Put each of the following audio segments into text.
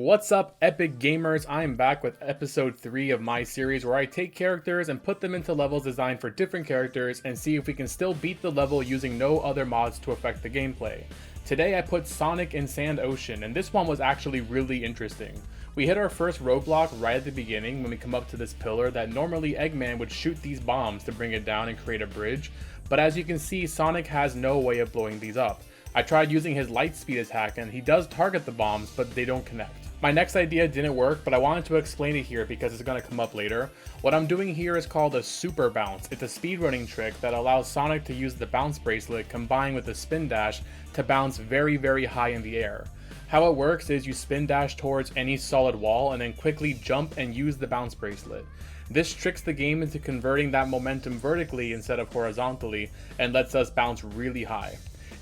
What's up, epic gamers? I am back with episode 3 of my series where I take characters and put them into levels designed for different characters and see if we can still beat the level using no other mods to affect the gameplay. Today I put Sonic in Sand Ocean, and this one was actually really interesting. We hit our first roadblock right at the beginning when we come up to this pillar that normally Eggman would shoot these bombs to bring it down and create a bridge, but as you can see, Sonic has no way of blowing these up. I tried using his light speed attack and he does target the bombs, but they don't connect. My next idea didn't work, but I wanted to explain it here because it's going to come up later. What I'm doing here is called a super bounce. It's a speedrunning trick that allows Sonic to use the bounce bracelet combined with the spin dash to bounce very high in the air. How it works is you spin dash towards any solid wall and then quickly jump and use the bounce bracelet. This tricks the game into converting that momentum vertically instead of horizontally and lets us bounce really high.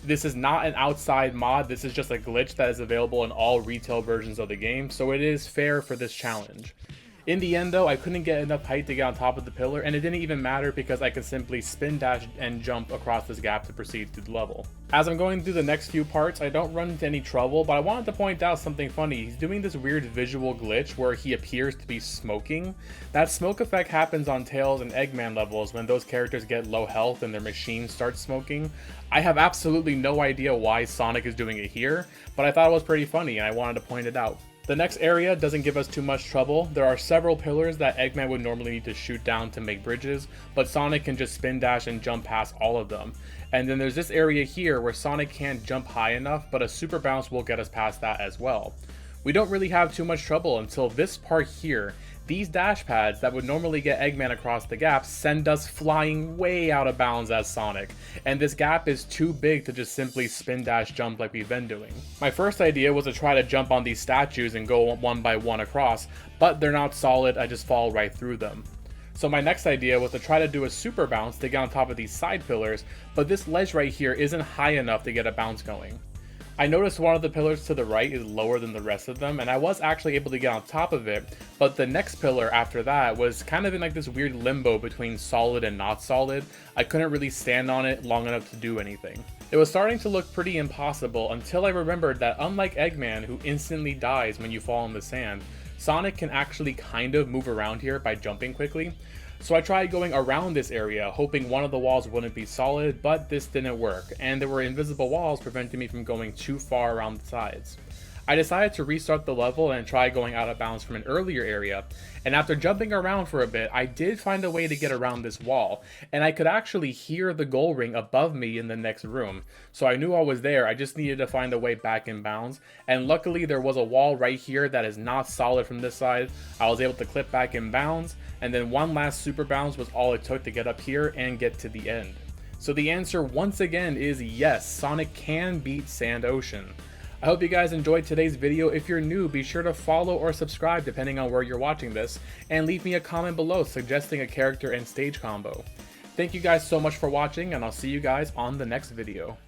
This is not an outside mod, this is just a glitch that is available in all retail versions of the game, so it is fair for this challenge. In the end though, I couldn't get enough height to get on top of the pillar, and it didn't even matter because I could simply spin dash and jump across this gap to proceed through the level. As I'm going through the next few parts, I don't run into any trouble, but I wanted to point out something funny. He's doing this weird visual glitch where he appears to be smoking. That smoke effect happens on Tails and Eggman levels when those characters get low health and their machines start smoking. I have absolutely no idea why Sonic is doing it here, but I thought it was pretty funny and I wanted to point it out. The next area doesn't give us too much trouble. There are several pillars that Eggman would normally need to shoot down to make bridges, but Sonic can just spin dash and jump past all of them. And then there's this area here where Sonic can't jump high enough, but a super bounce will get us past that as well. We don't really have too much trouble until this part here. These dash pads that would normally get Eggman across the gap send us flying way out of bounds as Sonic, and this gap is too big to just simply spin dash jump like we've been doing. My first idea was to try to jump on these statues and go one by one across, but they're not solid, I just fall right through them. So my next idea was to try to do a super bounce to get on top of these side pillars, but this ledge right here isn't high enough to get a bounce going. I noticed one of the pillars to the right is lower than the rest of them, and I was actually able to get on top of it, but the next pillar after that was kind of in like this weird limbo between solid and not solid. I couldn't really stand on it long enough to do anything. It was starting to look pretty impossible until I remembered that unlike Eggman, who instantly dies when you fall in the sand, Sonic can actually kind of move around here by jumping quickly. So I tried going around this area, hoping one of the walls wouldn't be solid, but this didn't work, and there were invisible walls preventing me from going too far around the sides. I decided to restart the level and try going out of bounds from an earlier area, and after jumping around for a bit, I did find a way to get around this wall, and I could actually hear the goal ring above me in the next room. So I knew I was there, I just needed to find a way back in bounds, and luckily there was a wall right here that is not solid from this side. I was able to clip back in bounds, and then one last super bounce was all it took to get up here and get to the end. So the answer once again is yes, Sonic can beat Sand Ocean. I hope you guys enjoyed today's video. If you're new, be sure to follow or subscribe depending on where you're watching this, and leave me a comment below suggesting a character and stage combo. Thank you guys so much for watching, and I'll see you guys on the next video.